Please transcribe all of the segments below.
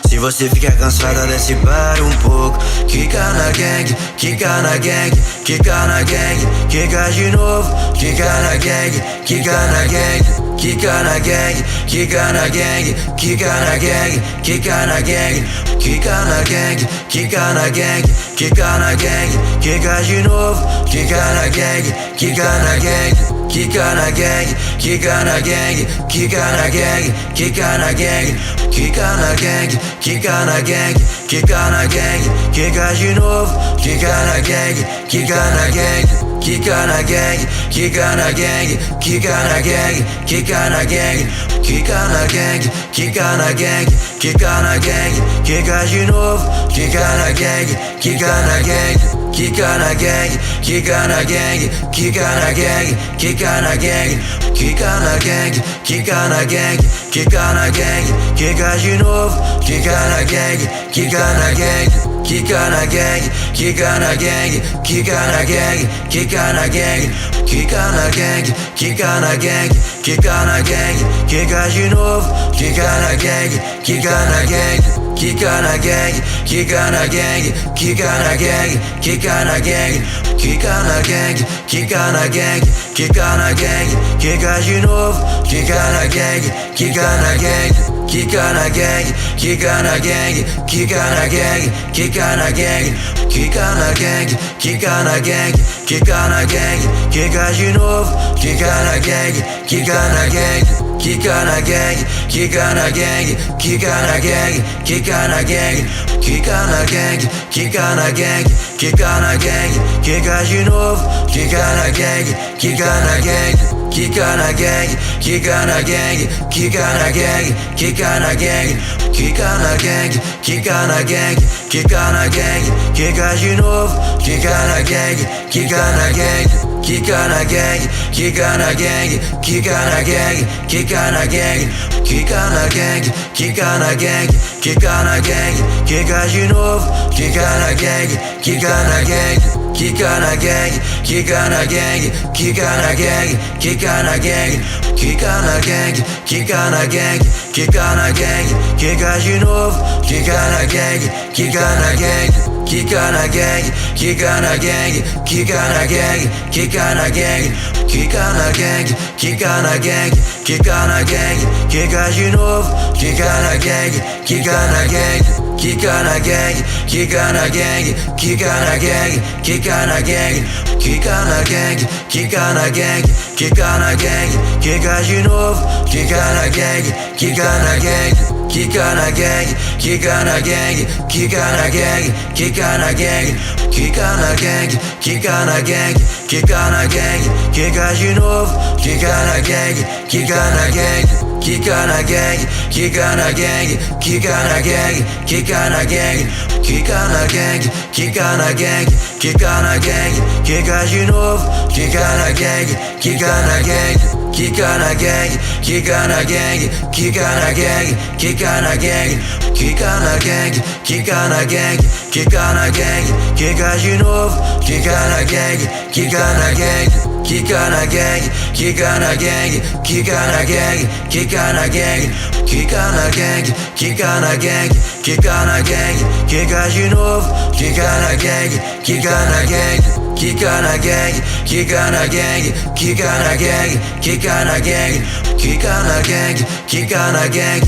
Se você ficar cansada, desce para um pouco. Quica na gang, quica na gang, quica na gang, quica de novo. Quica na gang, quica na gang, quica na gang, quica na gang, quica na gang, quica na gang, quica na gang, quica na gang, quica na gang, quica de novo. Quica na gang, quica na gang, quica na gang, quica na gang, quica na gang, quica na gang, quica na gang, quica na gang, quica na gang, quica de novo. Quica na gang, quica na gang, quica na gang, quica na gang, quica na gang, quica na gang, quica na gang, quica na gang, quica na gang, quica de novo. Quica na gang, quica na gang, quica na gang, quica na gang, quica na gang, quica na gang, quica na gang, quica na gang, quica na gang, quica de novo. Quica na gang, quica na gang, quica na gang, quica na gang, quica na gang, quica na gang, quica na gang, quica na gang, quica na gang, quica de novo. Quica na gang, quica na gang, quica na gang, quica na gang, quica na gang, quica na gang, quica na gang, quica na gang, quica na gang, quica de novo. Quica na gang, quica na gang, quica na gang, quica na gang, quica na gang, quica na gang, quica na gang, quica na gang, quica na gang, quica de novo. Quica na gang, quica na gang, quica na gang, quica na gang, quica na gang, quica na gang, quica na gang, quica na gang, quica na gang, quica de novo. Quica na gang, quica na gang, quica na gang, quica na gang, quica na gang, quica na gang, quica na gang, quica na gang, quica na gang, quica de novo. Quica na gang, quica na gang, quica na gang, quica na gang, quica na gang, quica na gang, quica na gang, quica na gang, quica na gang, quica de novo. Quica na gang, quica na gang, quica na gang, quica na gang, quica na gang, quica na gang, quica na gang, quica na gang, quica na gang, quica de novo. Quica na gang, quica na gang, quica na gang, quica na gang, quica na gang, quica na gang, quica na gang, quica na gang, quica na gang, quica de novo. Quica na gang, quica na gang, quica na gang, quica na gang, quica na gang, quica na gang, quica na gang, quica na gang, quica na gang, quica de novo. Quica na gang, quica na gang, quica na gang, quica na gang, quica na gang, quica na gang, quica na gang, quica na gang, quica na gang, quica de novo. Quica na gang, quica na gang, quica na gang, quica na gang, quica na gang, quica na gang, quica na gang, quica na gang, quica na gang, quica de novo. Quica na gang, quica na gang, quica na gang, quica na gang, quica na gang, quica na gang, quica na gang, quica na gang, quica na gang, quica de novo. Quica na gang, quica na gang, quica na gang, quica na gang, quica na gang, quica na gang, quica na gang, quica na gang, quica na gang, quica de novo. Quica na gang, quica na gang, quica na gang, quica na gang, quica na gang, quica na gang, quica na gang, quica na gang, quica na gang, quica de novo. Quica na gang, quica na gang, quica na gang, quica na gang, quica na gang, quica na gang, quica na gang, quica na gang,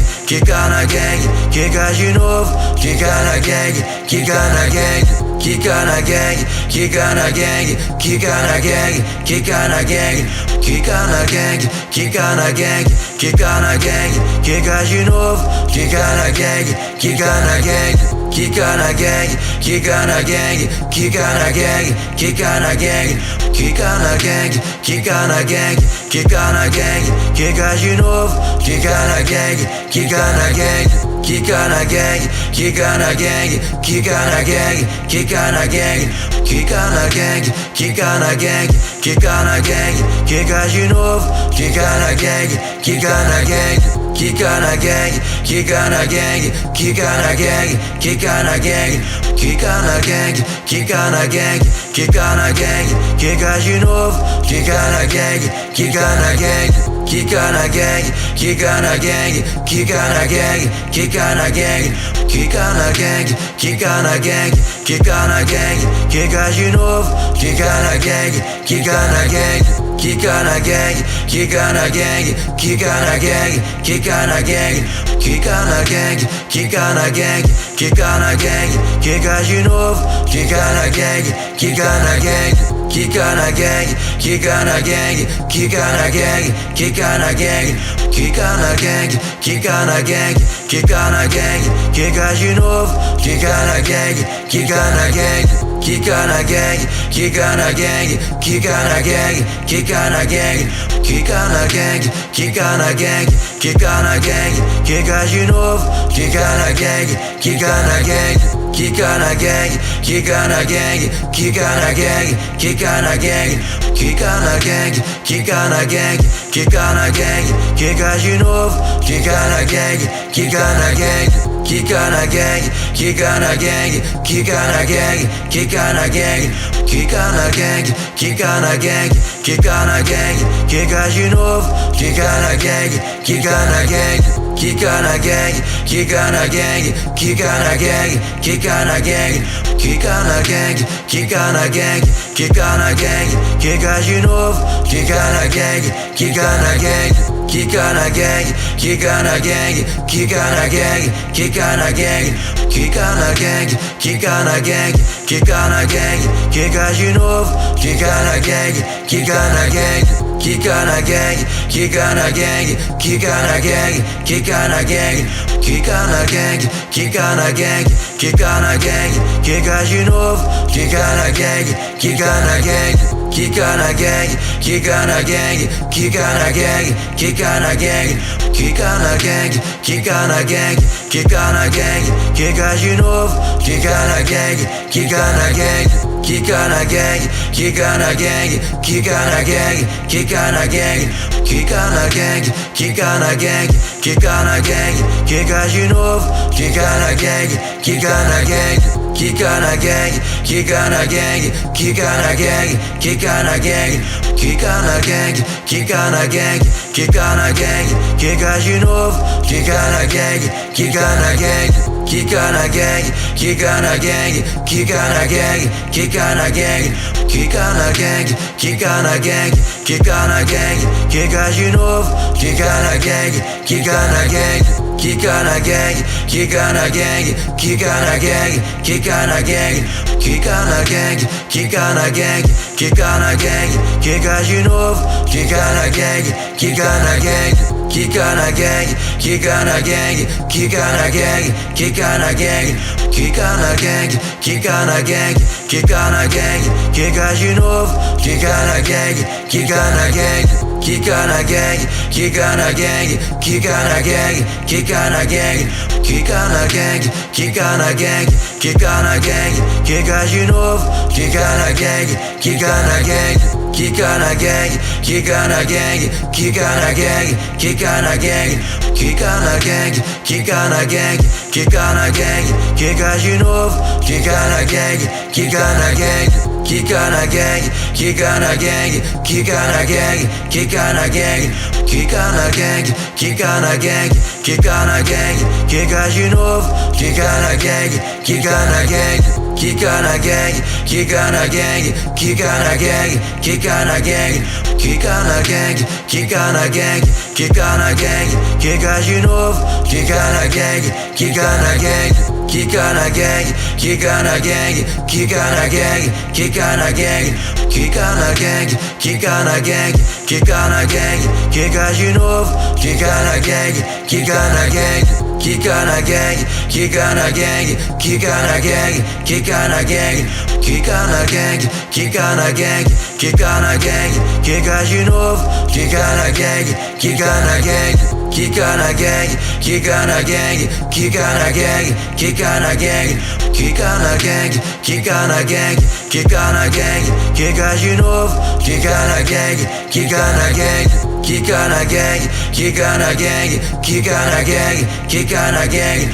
quica na gang, quica de novo. Quica na gang, quica na gang, quica na gang, quica na gang, quica na gang, quica na gang, quica na gang, quica na gang, quica na gang, quica de novo. Quica na gang, quica na gang, quica na gang, quica na gang, quica na gang, quica na gang, quica na gang, quica na gang, quica na gang, quica de novo. Quica na gang, quica na gang, quica na gang, quica na gang, quica na gang, quica na gang, quica na gang, quica na gang, quica na gang, quica de novo. Quica na gang, quica na gang, quica na gang, quica na gang, quica na gang, quica na gang, quica na gang, quica na gang, quica na gang, quica de novo, quica na gang, quica na gang, quica na gang, quica na gang, quica na gang, quica na gang, quica na gang, quica na gang, quica na gang, quica de novo, quica na gang, quica na gang, quica na gang, quica na gang, quica na gang, quica na gang, quica na gang, quica na gang, quica na gang, quica de novo, quica na gang, quica na gang, quica na gang, quica na gang, quica na gang, quica na gang, quica na gang, quica na gang, quica na gang, quica de novo, quica na gang, quica na gang, quica na gang, quica na gang, quica na gang, quica na gang, quica na gang, quica na gang, quica na gang, quica de novo, quica na gang, quica na gang, quica na gang, quica na gang, quica na gang, quica na gang, quica na gang, quica na gang, quica na gang, quica de novo, quica na gang, quica na gang, quica na gang, quica na gang, quica na gang, quica na gang, quica na gang, quica na gang, quica na gang, quica de novo, quica na gang, quica na gang, quica na gang, quica na gang, quica na gang, quica na gang, quica na gang, quica na gang, quica na gang, quica de novo, quica na gang, quica na gang, quica na gang, quica na gang, quica na gang, quica na gang, quica na gang, quica na gang, quica na gang, quica de novo, quica na gang, quica na gang, quica na gang, quica na gang, quica na gang, quica na gang, quica na gang, quica na gang, quica na gang, quica de novo, quica na gang, quica na gang, quica na gang, quica na gang, quica na gang, quica na gang, quica na gang, quica na gang, quica na gang, quica de novo, quica na gang, quica na gang, quica na gang, quica na gang, quica na gang, quica na gang, quica na gang, quica na gang, quica na gang, quica de novo, quica na gang, quica na gang, quica na gang, quica na gang, quica na gang, quica na gang, quica na gang, quica na gang, quica na gang, quica de novo, quica na gang, quica na gang, quica na gang, quica na gang, quica na gang, quica na gang, quica na gang, quica na gang, quica na gang, quica de novo, quica na gang, quica na gang, quica na gang, quica na gang, quica na gang, quica na gang, quica na gang, quica na gang, quica na gang, quica de novo, quica na gang, quica na gang, quica na gang, quica na gang, quica na gang, quica na gang, quica na gang, quica na gang, quica na gang, quica de novo, quica na gang, quica na gang, quica na gang, quica na gang, quica na gang, quica na gang, quica na gang, quica na gang, quica na gang, quica de novo, quica na gang, quica na gang, quica na gang, quica na gang, quica na gang, quica na gang, quica na gang, quica na gang, quica na gang, quica de novo, quica na gang, quica na gang, quica na gang, quica na gang, quica na gang, quica na gang, quica na gang, quica na gang, quica na gang, quica de novo, quica na gang, quica na gang, quica na gang, quica na gang, quica na gang, quica na gang, quica na gang, quica na gang, quica na gang, quica de novo, quica na gang, quica na gang, quica na gang, quica na gang, quica na gang, quica na gang, quica na gang, quica na gang, quica na gang, quica de novo, quica na gang, quica na gang, quica na gang, quica na gang, quica na gang, quica na gang, quica na gang, quica na gang, quica na gang, quica de novo, quica na gang, quica na gang, quica na gang, quica na gang, quica na gang, quica na gang,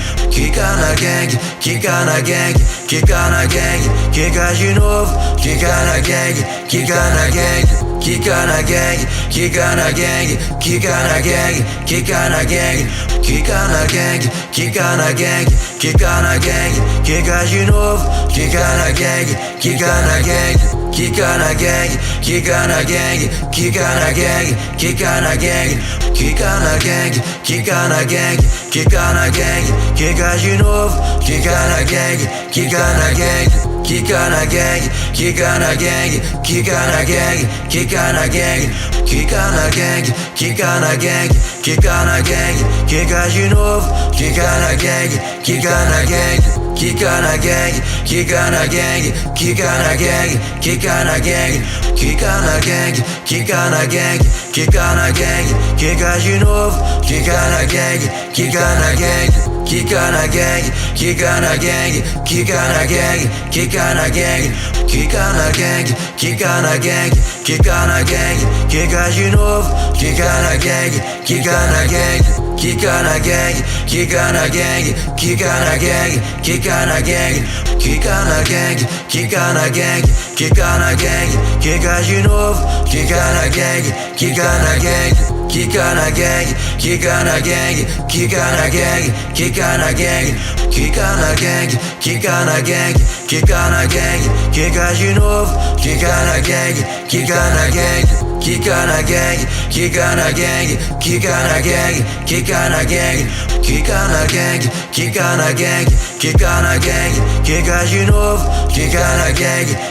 quica na gang, quica na gang, quica na gang, quica de novo, quica na gang, quica na gang, quica na gang, quica na gang, quica na gang, quica na gang, quica na gang, quica na gang, quica na gang, quica de novo, quica na gang, quica na gang, quica na gang, quica na gang, quica na gang, quica na gang, quica na gang, quica na gang, quica na gang, quica de novo, quica na gang, quica na gang, quica na gang, quica na gang, quica na gang, quica na gang, quica na gang, quica na gang, quica na gang, quica de novo, quica na gang, quica na gang, quica na gang, quica na gang, quica na gang, quica na gang, quica na gang, quica na gang, quica na gang, quica de novo, quica na gang, quica na gang, quica na gang, quica na gang, quica na gang, quica na gang, quica na gang, quica na gang, quica na gang, quica de novo, quica na gang, quica na gang, quica na gang, quica na gang, quica na gang, quica na gang, quica na gang, quica na gang, quica na gang, quica de novo, quica na gang, quica na gang, quica na gang, quica na gang, quica na gang, quica na gang, quica na gang, quica na gang, quica na gang, quica de novo, quica na gang, quica na gang, quica na gang, quica na gang, quica na gang, quica na gang, quica na gang, quica na gang, quica na gang, quica de novo, quica na gang,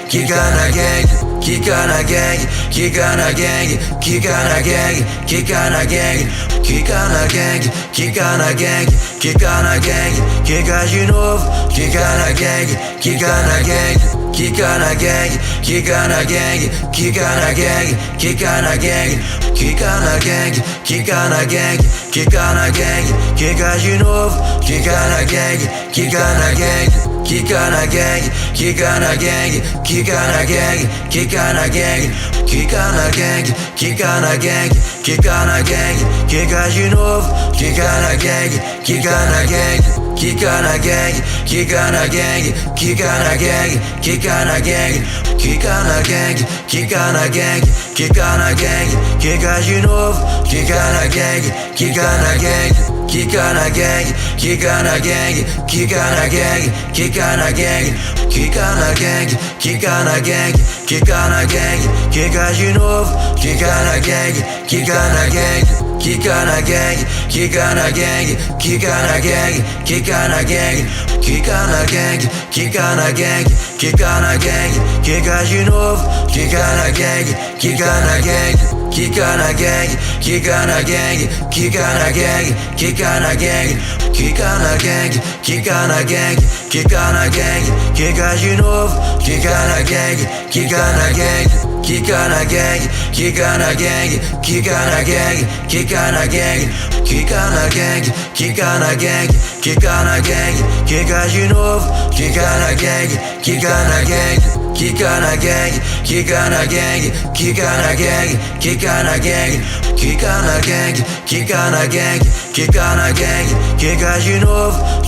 quica na gang, quica na gang, quica na gang, quica na gang, quica na gang, quica na gang, quica na gang, quica na gang, quica de novo, quica na gang, quica na gang, quica na gang, quica na gang, quica na gang, quica na gang, quica na gang, quica na gang, quica na gang, quica de novo, quica na gang, quica na gang, quica na gang, quica na gang, quica na gang, quica na gang, quica na gang, quica na gang, quica na gang, quica de novo, quica na gang, quica na gang, quica na gang, quica na gang, quica na gang, quica na gang, quica na gang, quica na gang, quica na gang, quica de novo, quica na gang, quica na gang, quica na gang, quica na gang, quica na gang, quica na gang, quica na gang, quica na gang, quica na gang, quica de novo, quica na gang, quica na gang, quica na gang, quica na gang, quica na gang, quica na gang, quica na gang, quica na gang, quica na gang, quica de novo, quica na gang, quica na gang, quica na gang, quica na gang, quica na gang, quica na gang, quica na gang, quica na gang, quica na gang, quica de novo, quica na gang, quica na gang, quica na gang, quica na gang, quica na gang, quica na gang, quica na gang, quica na gang, quica na gang, quica de novo, quica na gang, quica na gang, quica na gang, quica na gang, quica na gang, quica na gang, quica na gang, quica na gang, quica na gang, quica de novo, quica na gang, quica na gang, quica na gang, quica na gang, quica na gang, quica na gang, quica na gang, quica na gang, quica na gang, quica de novo,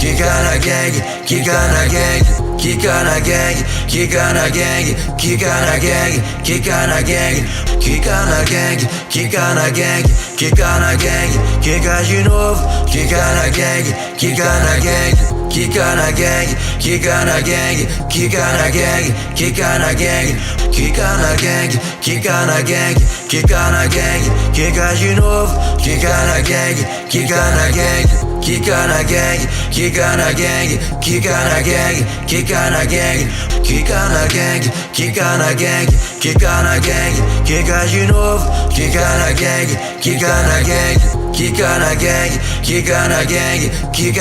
quica na gang, quica na gang, quica na gang, quica na gang, quica na gang, quica na gang, quica na gang, quica na gang, quica na gang, quica de novo, quica na gang, quica na gang, quica na gang, quica na gang, quica na gang, quica na gang, quica na gang, quica na gang, quica na gang, quica de novo, quica na gang, quica na gang, quica na gang, quica na gang,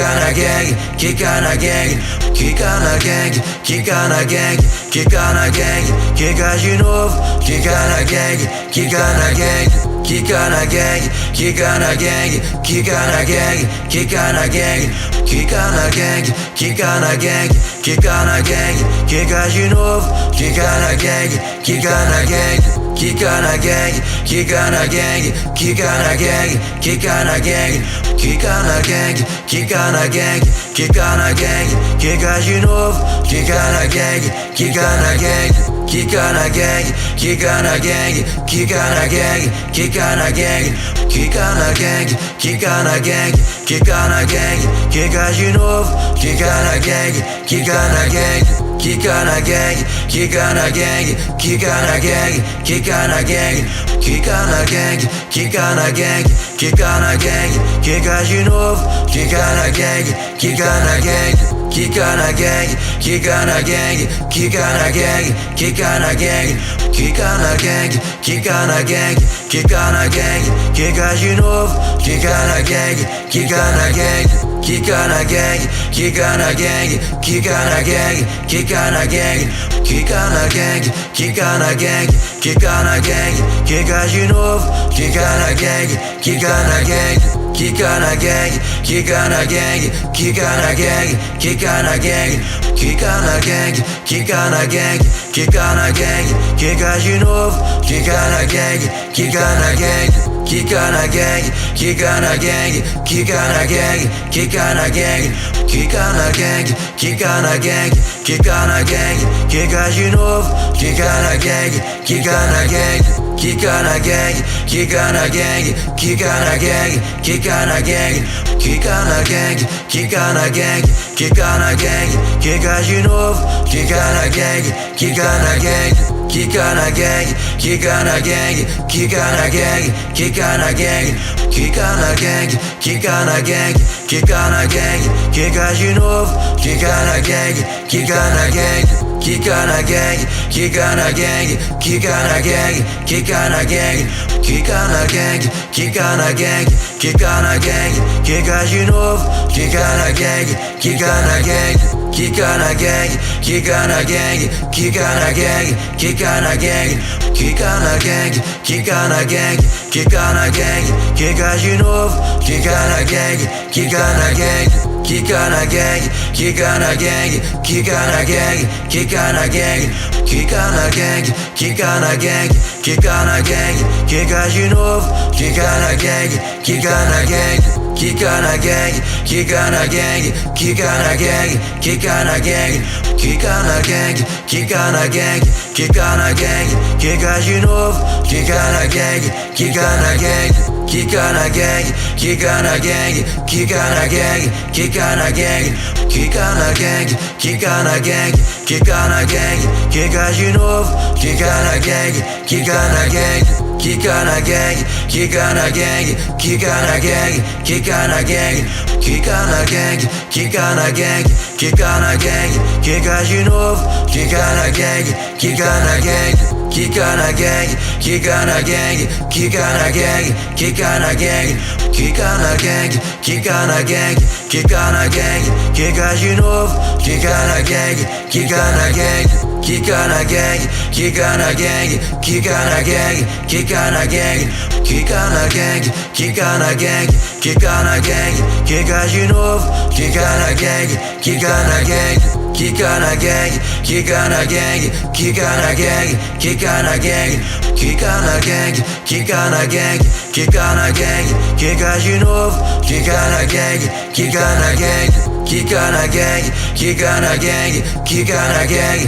quica na gang, quica na gang, quica na gang, quica na gang, quica na gang, quica de novo, quica na gang, quica na gang, quica na gang, quica na gang, quica na gang, quica na gang, quica na gang, quica na gang, quica na gang, quica de novo, quica na gang, quica na gang, quica na gang, quica na gang, quica na gang, quica na gang, quica na gang, quica na gang, quica na gang, quica de novo, quica na gang, quica na gang. Kika na gang, kika na gang, kika na gang, kika na gang, kika na gang, kika na gang, kika na gang, kika de novo, kika na gang, kika na gang, kika na gang, kika na gang, kika na gang, kika na gang, kika na gang, kika na gang, kika na gang, kika de novo, kika na gang, kika na gang, kika na gang, kika na gang, kika na gang, kika na gang, kika na gang, kika na gang, kika na gang, kika de novo, kika na gang, kika na gang, kika na gang, kika na gang, kika na gang, kika na gang, kika na gang, kika na gang, kika na gang, kika de novo, kika na gang, kika na gang, kika na gang, kika na gang, kika na gang, kika na gang, kika na gang, kika na gang, kika na gang, kika de novo, kika na gang, kika na gang, kika na gang, kika na gang, kika na gang, kika na gang, kika na gang, kika na gang, kika na gang, kika de novo, kika na gang, kika na gang, kika na gang, kika na gang, kika na gang, kika na gang, kika na gang, kika na gang, kika na gang, kika de novo, kika na gang, kika na gang, kika na gang, kika na gang, kika na gang, kika na gang, kika na gang, kika na gang, kika na gang, kika de novo, kika na gang, kika na gang, kika na gang, kika na gang, kika na gang, kika na gang, kika na gang, kika na gang, kika na gang, kika de novo, kika na gang, kika na gang, kika na gang, kika na gang, kika na gang, kika na gang, kika na gang, kika na gang, kika na gang, kika de novo, kika na gang, kika na gang, kika na gang, kika na gang, kika na gang, kika na gang, kika na gang, kika na gang, kika na gang, kika de novo, kika na gang, kika na gang, kika na gang, kika na gang, kika na gang, kika na gang, kika na gang, kika na gang, kika na gang, kika de novo, kika na gang, kika na gang, kika na gang, kika na gang, kika na gang, kika na gang, kika na gang, kika na gang, kika na gang, kika de novo, kika na gang, kika na gang, kika na gang, kika na gang, kika na gang, kika na gang, kika na gang, kika na gang, kika na gang, kika de novo, kika na gang, kika na gang, kika na gang, kika na gang, kika na gang, kika na gang, kika na gang, kika na gang, kika na gang, kika de novo, kika na gang, kika na gang, kika na gang, kika na gang, kika na gang, kika na gang, kika na gang, kika na gang, kika na gang, kika de novo, kika na gang, kika na gang, kika na gang, kika na gang, kika na gang, kika na gang, kika na gang, kika na gang, kika na gang, kika de novo, kika na gang, kika na gang, kika na gang, kika na gang, kika na gang, kika na gang, kika na gang, kika na gang, kika na gang, kika de novo, kika na gang, kika na gang, kika na gang, kika na gang, kika na gang,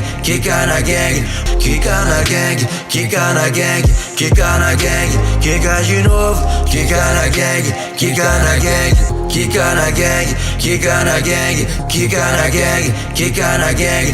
kika na gang,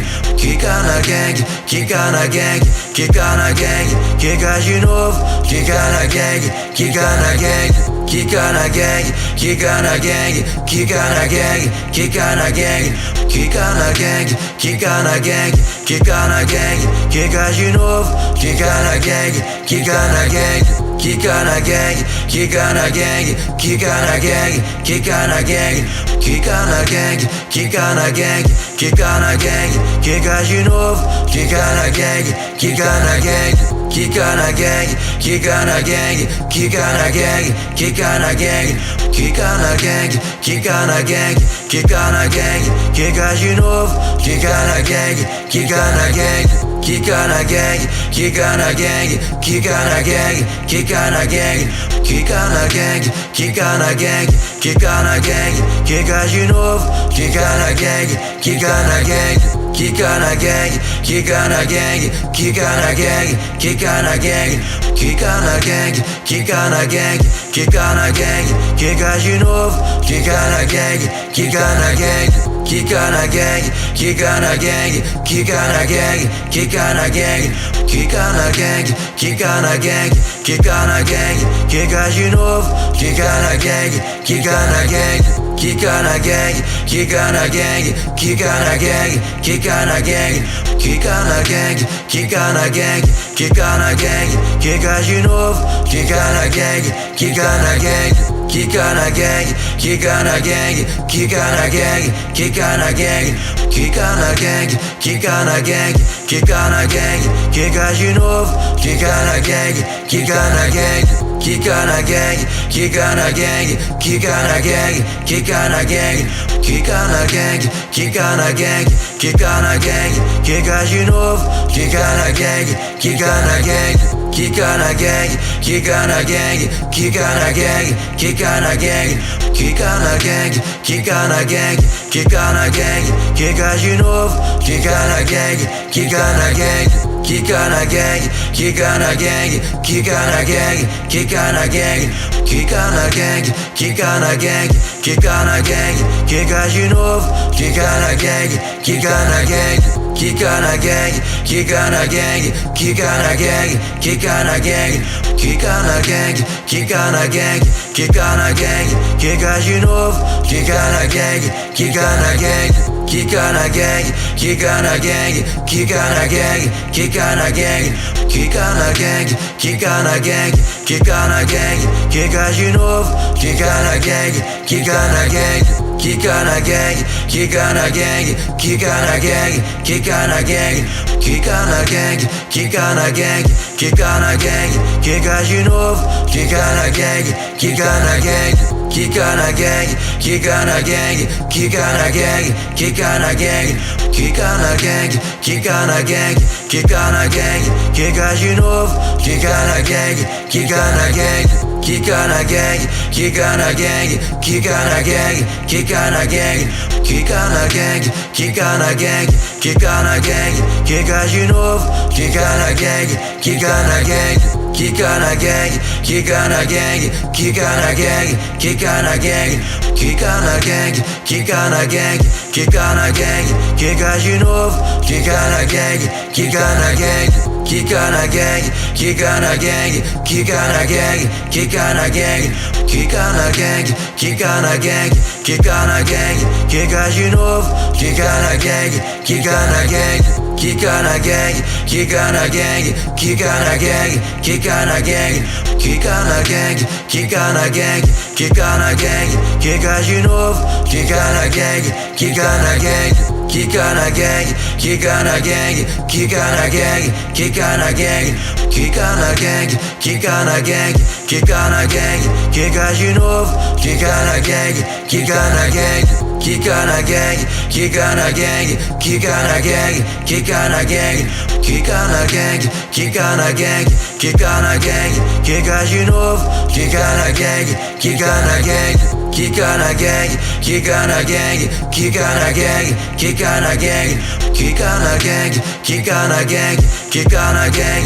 kika na gang, kika na gang, kika na gang, kika de novo, kika na gang, kika na gang, kika na gang, kika na gang, kika na gang, kika na gang, kika na gang, kika na gang, kika na gang, kika de novo, kika na gang, kika na gang, kika na gang, kika na gang, kika na gang, kika na gang, kika na gang, kika na gang, kika na gang, kika de novo, kika na gang, kika na gang, kika na gang, kika na gang, kika na gang, kika na gang, kika na gang, kika na gang, kika na gang, kika de novo, kika na gang, kika na gang, kika na gang, kika na gang, kika na gang, kika na gang, kika na gang, kika na gang, kika na gang, kika de novo, kika na gang, kika na gang, Kika na gang, kika na gang, kika na gang, kika na gang, kika na gang, kika na gang, kika na gang, kika de novo, kika na gang, kika na gang, kika na gang, kika na gang, kika na gang, kika na gang, kika na gang, kika na gang, kika na gang, kika de novo, kika na gang, kika na gang, kika na gang, kika na gang, kika na gang, kika na gang, kika na gang, kika na gang, kika na gang, kika de novo, kika na gang, kika na gang, kika na gang, kika na gang, kika na gang, kika na gang, kika na gang, kika na gang, kika na gang, kika de novo, kika na gang, kika na gang, kika na gang, kika na gang, kika na gang, kika na gang, kika na gang, kika na gang, kika na gang, kika de novo, kika na gang, kika na gang, kika na gang, kika na gang, kika na gang, kika na gang, kika na gang, kika na gang, kika na gang, kika de novo, kika na gang, kika na gang, kika na gang, kika na gang, kika na gang, kika na gang, kika na gang, kika na gang, kika na gang, kika de novo, kika na gang, kika na gang, kika na gang, kika na gang, kika na gang, kika na gang, kika na gang, kika na gang, kika na gang, kika de novo, kika na gang, kika na gang, kika na gang, kika na gang, kika na gang, kika na gang, kika na gang, kika na gang, kika na gang, kika de novo, kika na gang, kika na gang, kika na gang, kika na gang, kika na gang, kika na gang, kika na gang, kika na gang, kika na gang, kika de novo, kika na gang, kika na gang, kika na gang, kika na gang, kika na gang, kika na gang, kika na gang, kika na gang, kika na gang, kika de novo, kika na gang, kika na gang, kika na gang, kika na gang, kika na gang, kika na gang, kika na gang, kika na gang, kika na gang, kika de novo, kika na gang, kika na gang, kika na gang, kika na gang, kika na gang, kika na gang, kika na gang, kika na gang, kika na gang, kika de novo, kika na gang, kika na gang, kika na gang, kika na gang, kika na gang, kika na gang, kika na gang, kika na gang, kika na gang, kika de novo, kika na gang, kika na gang, kika na gang, kika na gang, kika na gang, kika na gang, kika na gang, kika na gang, kika na gang, kika de novo, kika na gang, kika na gang, kika na gang, kika na gang, kika na gang, kika na gang, kika na gang, kika na gang, kika na gang, kika de novo, kika na gang, kika na gang, kika na gang, kika na gang, kika na gang, kika na gang, kika na gang, kika na gang, kika na gang, kika de novo, kika na gang, kika na gang, kika na gang, kika na gang, kika na gang, kika na gang, kika na gang, kika na gang, kika na gang, kika de novo, kika na gang, kika na gang, kika na gang, kika na gang, kika na gang, kika na gang, kika na gang, kika na gang, kika na gang,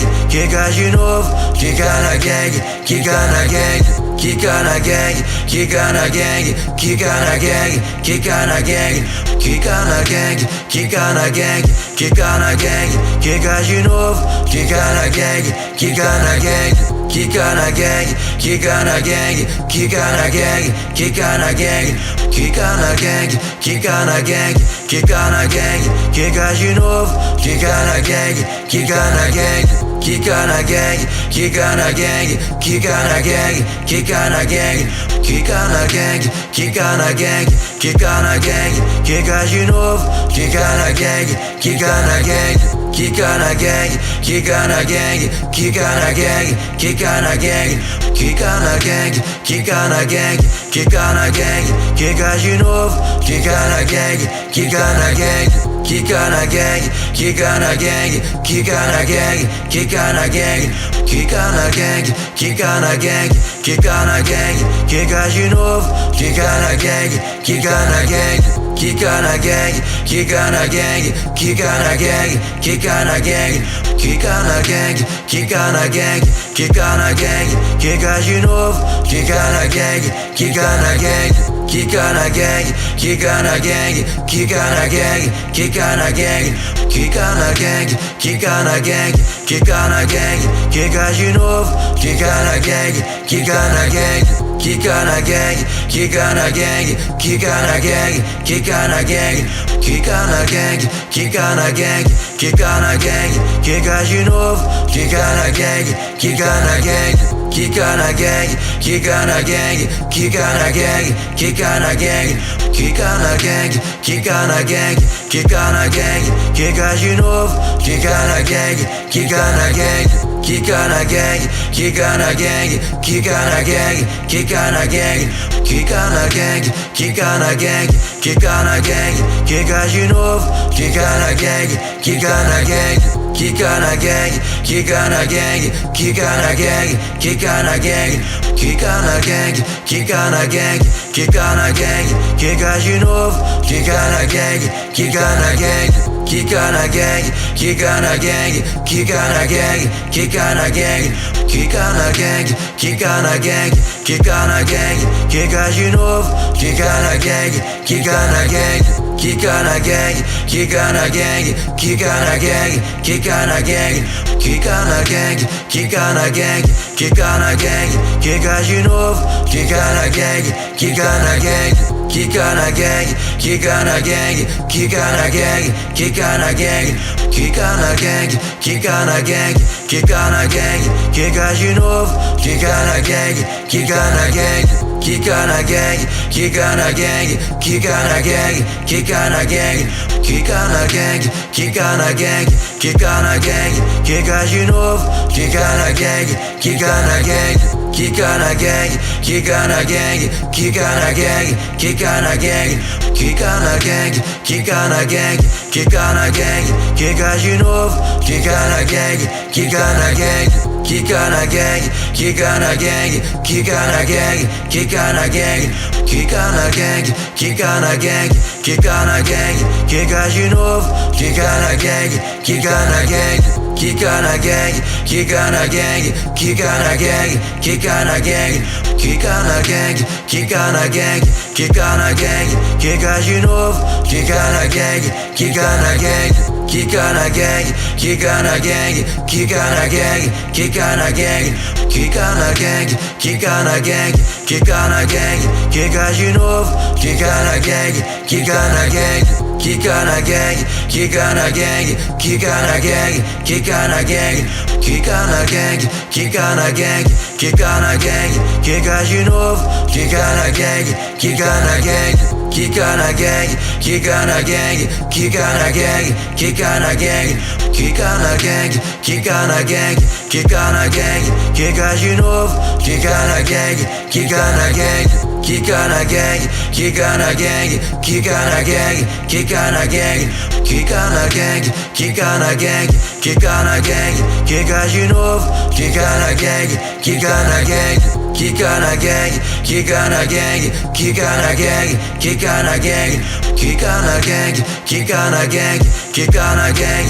kika de novo, kika na gang, kika na gang, kika na gang, kika na gang, kika na gang, kika na gang, kika na gang, kika na gang, kika na gang, kika de novo, kika na gang, kika na gang, kika na gang, kika na gang, kika na gang, kika na gang, kika na gang, kika na gang, kika na gang, kika de novo, kika na gang, kika na gang, kika na gang, kika na gang, kika na gang, kika na gang, kika na gang, kika na gang, kika na gang, kika de novo, kika na gang, kika na gang, kika na gang, kika na gang, kika na gang, kika na gang, kika na gang, kika na gang, kika na gang, kika de novo, kika na gang, kika na gang, Kika na gang, kika na gang, kika na gang, kika na gang, kika na gang, kika na gang, kika na gang, kika de novo, kika na gang, kika na gang, kika na gang, kika na gang, kika na gang, kika na gang, kika na gang, kika na gang, kika na gang, kika de novo, kika na gang, kika na gang, kika na gang, kika na gang, kika na gang, kika na gang, kika na gang, kika na gang, kika na gang, kika de novo, kika na gang, kika na gang, kika na gang, kika na gang, kika na gang, kika na gang, kika na gang, kika na gang, kika na gang, kika de novo, kika na gang, kika na gang, kika na gang, kika na gang, kika na gang, kika na gang, kika na gang, kika na gang, kika na gang, kika de novo, kika na gang, kika na gang, kika na gang, kika na gang, kika na gang, kika na gang, kika na gang, kika na gang, kika na gang, kika de novo, kika na gang, kika na gang, kika na gang, kika na gang, kika na gang, kika na gang, kika na gang, kika na gang, kika na gang, kika de novo, kika na gang, kika na gang, kika na gang, kika na gang, kika na gang, kika na gang, kika na gang, kika na gang, kika na gang, kika de novo, kika na gang, kika na gang, kika na gang, kika na gang, kika na gang, kika na gang, kika na gang, kika na gang, kika na gang, kika de novo, kika na gang, kika na gang, kika na gang, kika na gang, kika na gang, kika na gang, kika na gang, kika na gang, kika na gang, kika de novo, kika na gang, kika na gang, kika na gang, kika na gang, kika na gang, kika na gang, kika na gang, kika na gang, kika na gang, kika de novo, kika na gang, kika na gang, kika na gang, kika na gang, kika na gang, kika na gang, kika na gang, kika na gang, kika na gang, kika de novo, kika na gang, kika na gang, kika na gang, kika na gang, kika na gang, kika na gang, kika na gang, kika na gang, kika na gang, kika de novo, kika na gang, kika na gang, kika na gang, kika na gang, kika na gang, kika na gang, kika na gang, kika na gang, kika na gang, kika de novo, kika na gang, kika na gang, kika na gang, kika na gang, kika na gang, kika na gang, kika na gang, kika na gang, kika na gang, kika de novo, kika na gang, kika na gang, kika na gang, kika na gang, kika na gang, kika na gang, kika na gang, kika na gang, kika na gang, kika de novo, kika na gang, kika na gang, kika na gang, kika na gang, kika na gang, kika na gang, kika na gang, kika na gang, kika na gang, kika de novo, kika na gang, kika na gang, kika na gang, kika na gang, kika na gang, kika na gang, kika na gang, kika na gang, kika na gang, kika de novo, kika na gang, kika na gang, kika na gang, kika na gang, kika na gang, kika na gang, kika na gang, kika na gang, kika na gang,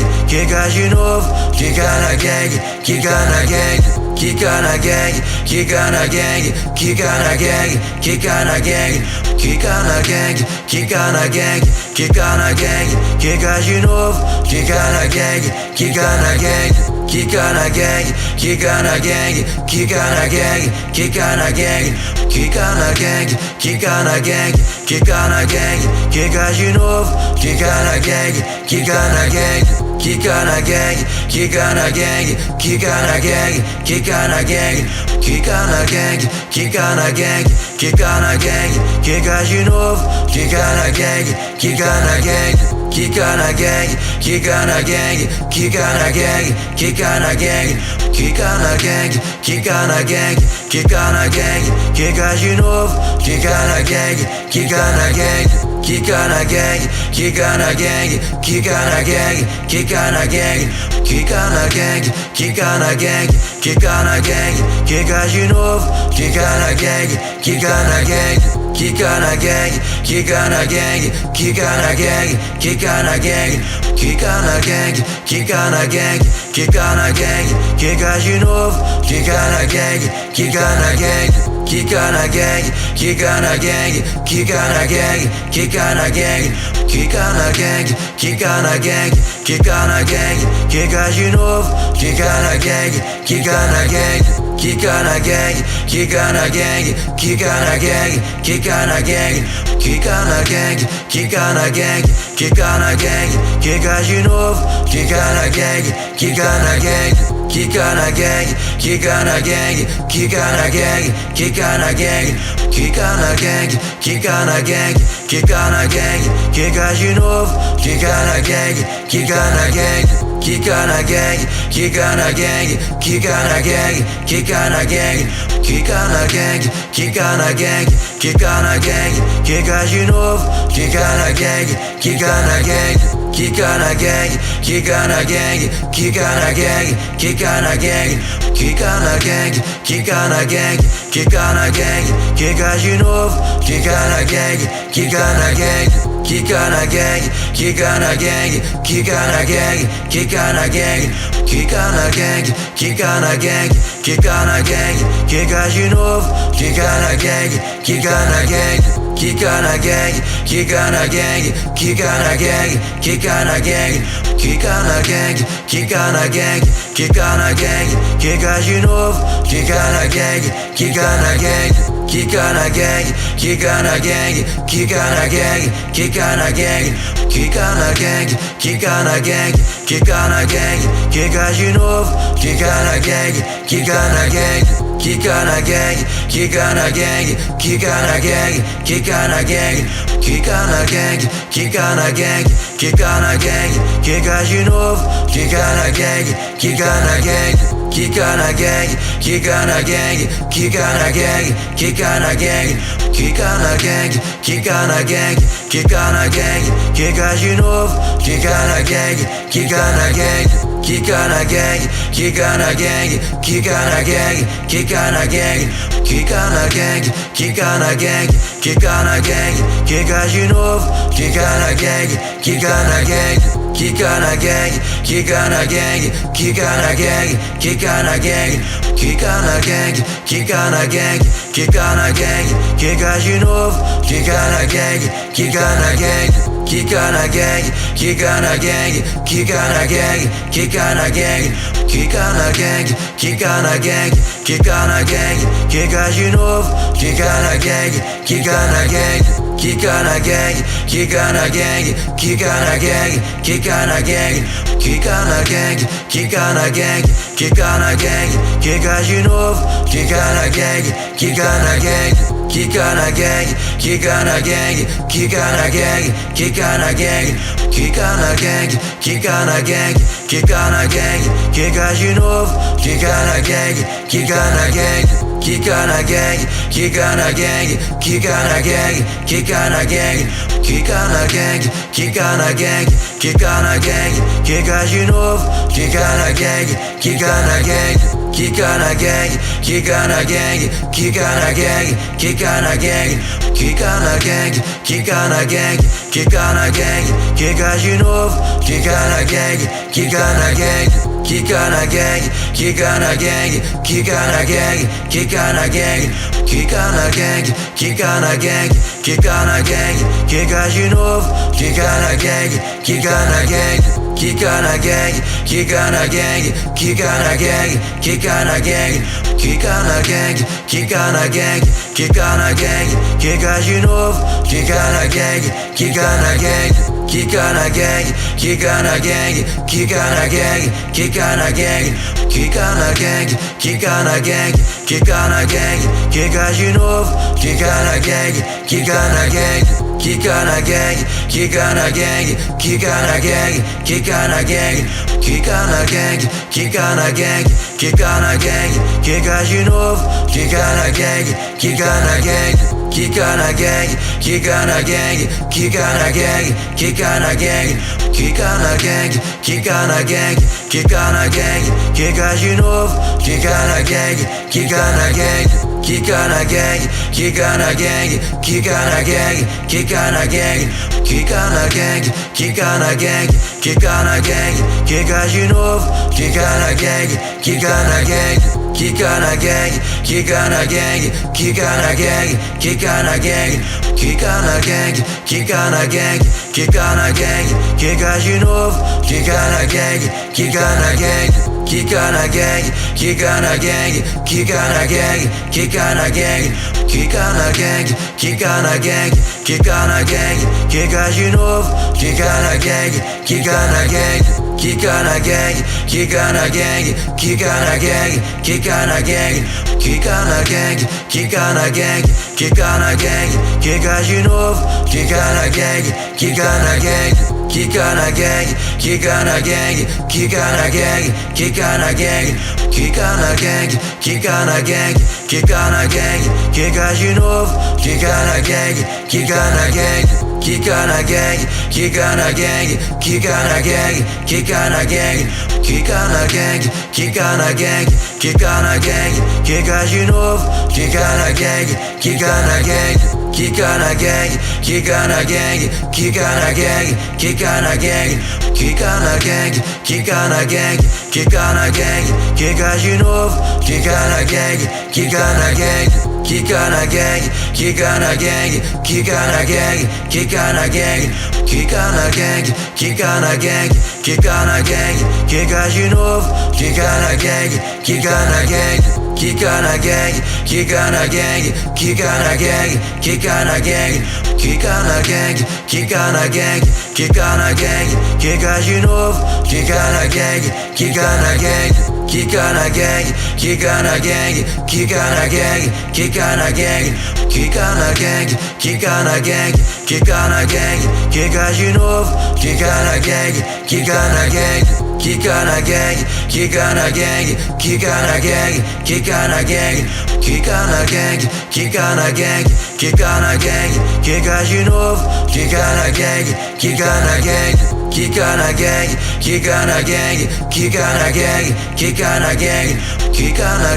kika de novo, kika na gang, kika na gang, kika na gang, kika na gang, kika na gang, kika na gang, kika na gang, kika na gang, kika na gang, kika de novo, kika na gang, kika na gang, kika na gang, kika na gang, kika na gang, kika na gang, kika na gang, kika na gang, kika na gang, kika de novo, kika na gang, kika na gang, kika na gang, kika na gang, kika na gang, kika na gang, kika na gang, kika na gang, kika na gang, kika de novo, kika na gang, kika na gang, kika na gang, kika na gang, kika na gang, kika na gang, kika na gang, kika na gang, kika na gang, kika de novo, kika na gang, kika na gang, quica na gang, quica na gang, quica na gang, quica na gang, quica na gang, quica na gang, quica na gang, quica de novo, quica na gang, quica na gang, quica na gang, quica na gang, quica na gang, quica na gang, quica na gang, quica na gang, quica na gang, quica de novo, quica na gang, quica na gang, quica na gang, quica na gang, quica na gang, quica na gang, quica na gang, quica na gang, quica na gang, quica de novo, quica na gang, quica na gang, quica na gang, quica na gang, quica na gang, quica na gang, quica na gang, quica na gang, quica na gang, quica de novo, quica na gang, quica na gang, quica na gang, quica na gang, quica na gang, quica na gang, quica na gang, quica na gang, quica na gang, quica de novo, quica na gang, quica na gang, quica na gang, quica na gang, quica na gang, quica na gang, quica na gang, quica na gang, quica na gang, quica de novo, quica na gang, quica na gang, quica na gang, quica na gang, quica na gang, quica na gang, quica na gang, quica na gang, quica na gang, quica de novo, quica na gang, quica na gang, quica na gang, quica na gang, quica na gang, quica na gang, quica na gang, quica na gang, quica na gang, quica de novo, quica na gang, quica na gang, quica na gang, quica na gang, quica na gang, quica na gang, quica na gang, quica na gang, quica na gang, quica de novo, quica na gang, quica na gang, quica na gang, quica na gang, quica na gang, quica na gang, quica na gang, quica na gang, quica na gang, quica de novo, quica na gang, quica na gang, quica na gang, quica na gang, quica na gang, quica na gang, quica na gang, quica na gang, quica na gang, quica de novo, quica na gang, quica na gang, quica na gang, quica na gang, quica na gang, quica na gang, quica na gang, quica na gang, quica na gang, quica de novo, quica na gang, quica na gang, quica na gang, quica na gang, quica na gang, quica na gang, quica na gang, quica na gang, quica na gang, quica de novo, quica na gang, quica na gang, quica na gang, quica na gang, quica na gang, quica na gang, quica na gang, quica na gang, quica na gang, quica de novo, quica na gang, quica na gang, quica na gang, quica na gang, quica na gang, quica na gang, quica na gang, quica na gang, quica na gang, quica de novo, quica na gang, quica na gang, quica na gang, quica na gang, quica na gang, quica na gang, quica na gang, quica na gang, quica na gang, quica de novo, quica na gang, quica na gang, quica na gang, quica na gang, quica na gang, quica na gang, quica na gang, quica na gang, quica na gang, quica de novo, quica na gang, quica na gang, quica na gang, quica na gang, quica na gang, quica na gang, quica na gang, quica na gang, quica na gang, quica de novo, quica na gang, quica na gang, quica na gang, quica na gang, quica na gang, quica na gang, quica na gang, quica na gang, quica na gang, quica de novo, quica na gang, quica na gang, quica na gang, quica na gang, quica na gang, quica na gang, quica na gang, quica na gang, quica na gang, quica de novo, quica na gang, quica na gang, quica na gang, quica na gang, quica na gang, quica na gang, quica na gang, quica na gang, quica na gang, quica de novo, quica na gang, quica na gang, quica na gang, quica na gang, quica na gang, quica na gang, quica na gang, quica na gang, quica na gang, quica de novo, quica na gang, quica na gang, quica na gang, quica na gang, quica na gang, quica na gang, quica na gang, quica na gang, quica na gang, quica de novo, quica na gang, quica na gang. Kika na gang, kika na gang, kika na gang, kika na gang, kika na gang, kika na gang, kika na gang, kika de novo, kika na gang, kika na gang, kika na gang, kika na gang, kika na gang, kika na gang, kika na gang, kika na gang, kika na gang, kika de novo, kika na gang, kika na gang, kika na gang, kika na gang, kika na gang, kika na gang, kika na gang, kika na gang, kika na gang, kika de novo, kika na gang, kika na gang, kika na gang, kika na gang, kika na gang, kika na gang, kika na gang, kika na gang, kika na gang, kika de novo, kika na gang, kika na gang, kika na gang, kika na gang, kika na gang, kika na gang, kika na gang, kika na gang, kika na gang, kika de novo, kika na gang, kika na gang, kika na gang, kika na gang, kika na gang, kika na gang, kika na gang, kika na gang, kika na gang, kika de novo, kika na gang, kika na gang, kika na gang, kika na gang, kika na gang, kika na gang, kika na gang, kika na gang, kika na gang, kika de novo, kika na gang, kika na gang, kika na gang, kika na gang, kika na gang, kika na gang, kika na gang, kika na gang, kika na gang, kika de novo, kika na gang, kika na gang, kika na gang, kika na gang, kika na gang, kika na gang, kika na gang, kika na gang, kika na gang, kika de novo, kika na gang, kika na gang, kika na gang, kika na gang, kika na gang, kika na gang, kika na gang, kika na gang, kika na gang, kika de novo, kika na gang, kika na gang, kika na gang, kika na gang, kika na gang, kika na gang, kika na gang, kika na gang, kika na gang, kika de novo, kika na gang, kika na gang, kika na gang, kika na gang, kika na gang, kika na gang, kika na gang, kika na gang, kika na gang, kika de novo, kika na gang, kika na gang, kika na gang, kika na gang, kika na gang, kika na gang, kika na gang,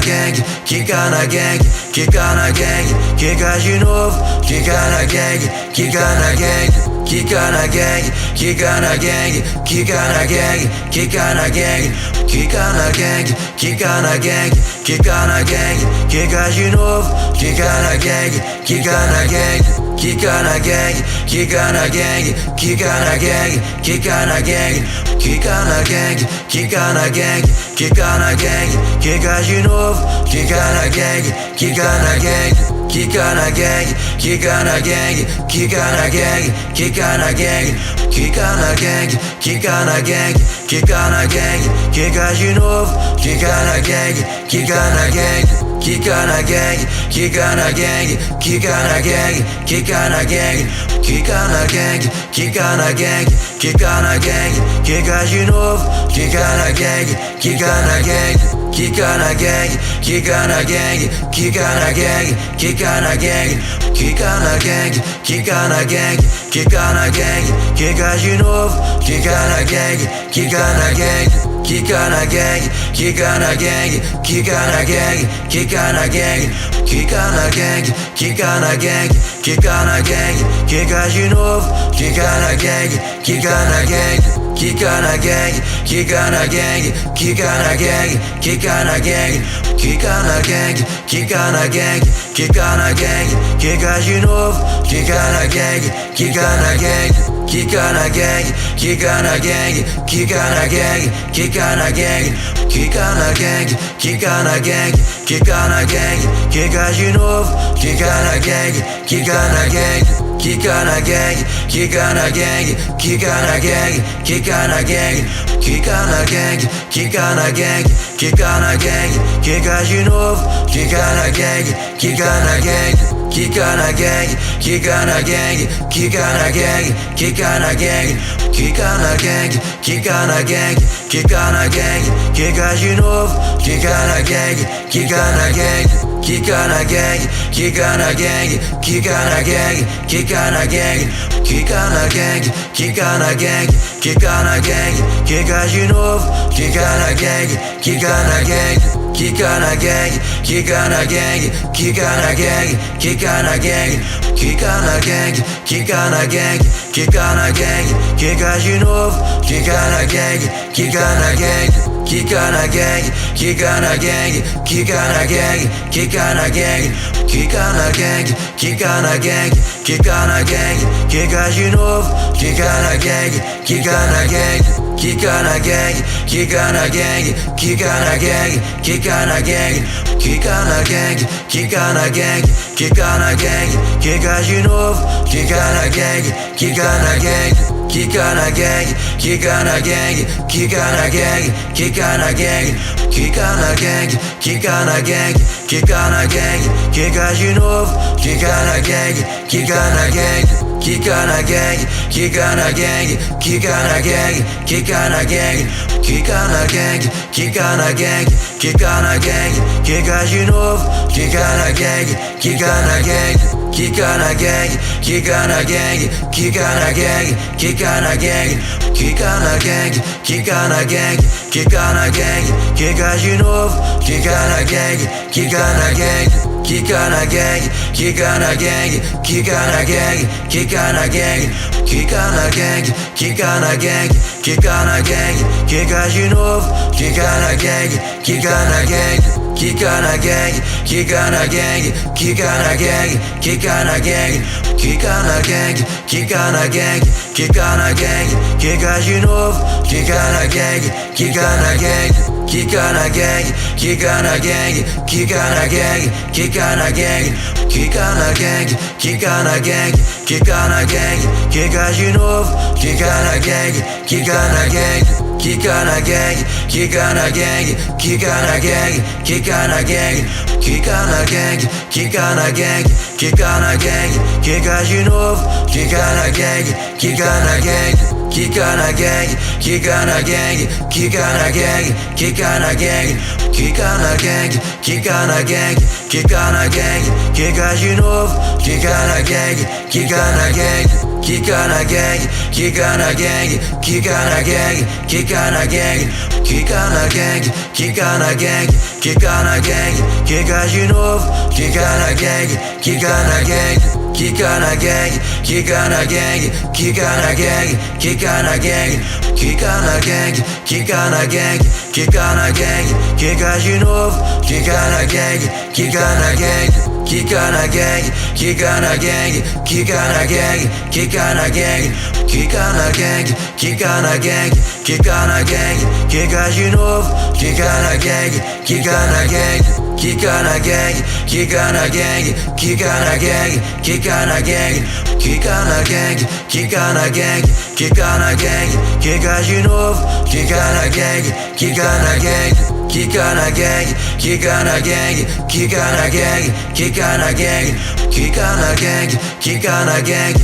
kika na gang, kika na gang, kika de novo, kika na gang, kika na gang, kika na gang, kika na gang, kika na gang, kika na gang, kika na gang, kika na gang, kika na gang, kika de novo, kika na gang, kika na gang, kika na gang, kika na gang, kika na gang, kika na gang, kika na gang, kika na gang, kika na gang, kika de novo, kika na gang, kika na gang, kika na gang, kika na gang, kika na gang, kika na gang, kika na gang, kika na gang, kika na gang, kika de novo, kika na gang, kika na gang, kika na gang, kika na gang, kika na gang, kika na gang, kika na gang, kika na gang, kika na gang, kika de novo, kika na gang, kika na gang, kika na gang, kika na gang, kika na gang, kika na gang, kika na gang, kika na gang, kika na gang, kika de novo, kika na gang, kika na gang, kika na gang, kika na gang, kika na gang, kika na gang, kika na gang, kika na gang, kika na gang, kika de novo, kika na gang, kika na gang, kika na gang, kika na gang, kika na gang, kika na gang, kika na gang, kika na gang, kika na gang, kika de novo, kika na gang, kika na gang, kika na gang, kika na gang, kika na gang, kika na gang, kika na gang, kika na gang, kika na gang, kika de novo, kika na gang, kika na gang, kika na gang, kika na gang, kika na gang, kika na gang, kika na gang, kika na gang, kika na gang, kika de novo, kika na gang, kika na gang, Kika na gang, kika na gang, kika na gang, kika na gang, kika na gang, kika na gang, kika na gang, kika de novo, kika na gang, kika na gang, kika na gang, kika na gang, kika na gang, kika na gang, kika na gang, kika na gang, kika na gang, kika de novo, kika na gang, kika na gang, kika na gang, kika na gang, kika na gang, kika na gang, kika na gang, kika na gang, kika na gang, kika de novo, kika na gang, kika na gang, kika na gang, kika na gang, kika na gang, kika na gang, kika na gang, kika na gang, kika na gang, kika de novo, kika na gang, kika na gang, kika na gang, kika na gang, kika na gang, kika na gang, kika na gang, kika na gang, kika na gang, kika de novo, kika na gang, kika na gang, kika na gang, kika na gang, kika na gang, kika na gang, kika na gang, kika na gang, kika na gang, kika de novo, kika na gang, kika na gang, kika na gang, kika na gang, kika na gang, kika na gang, kika na gang, kika na gang, kika na gang, kika de novo, kika na gang, kika na gang, kika na gang, kika na gang, kika na gang, kika na gang, kika na gang, kika na gang, kika na gang, kika de novo, kika na gang, kika na gang, kika na gang, kika na gang, kika na gang, kika na gang, kika na gang, kika na gang, kika na gang, kika de novo, kika na gang, kika na gang, kika na gang, kika na gang, kika na gang, kika na gang, kika na gang, kika na gang, kika na gang, kika de novo, kika na gang, kika na gang, kika na gang, kika na gang, kika na gang, kika na gang, kika na gang, kika na gang, kika na gang, kika de novo, kika na gang, kika na gang, kika na gang, kika na gang, kika na gang, kika na gang, kika na gang, kika na gang, kika na gang, kika de novo, kika na gang, kika na gang, kika na gang, kika na gang, kika na gang, kika na gang, kika na gang, kika na gang, kika na gang, kika de novo, kika na gang, kika na gang, kika na gang, kika na gang, kika na gang, kika na gang, kika na gang, kika na gang, kika na gang, kika de novo, kika na gang, kika na gang, kika na gang, kika na gang, kika na gang, kika na gang, kika na gang, kika na gang, kika na gang, kika de novo, kika na gang, kika na gang, kika na gang, kika na gang, kika na gang, kika na gang, kika na gang, kika na gang, kika na gang, kika de novo, kika na gang, kika na gang, kika na gang, kika na gang, kika na gang, kika na gang, kika na gang, kika na gang, kika na gang, kika de novo, kika na gang, kika na gang, kika na gang, kika na gang, kika na gang, kika na gang, kika na gang, kika na gang,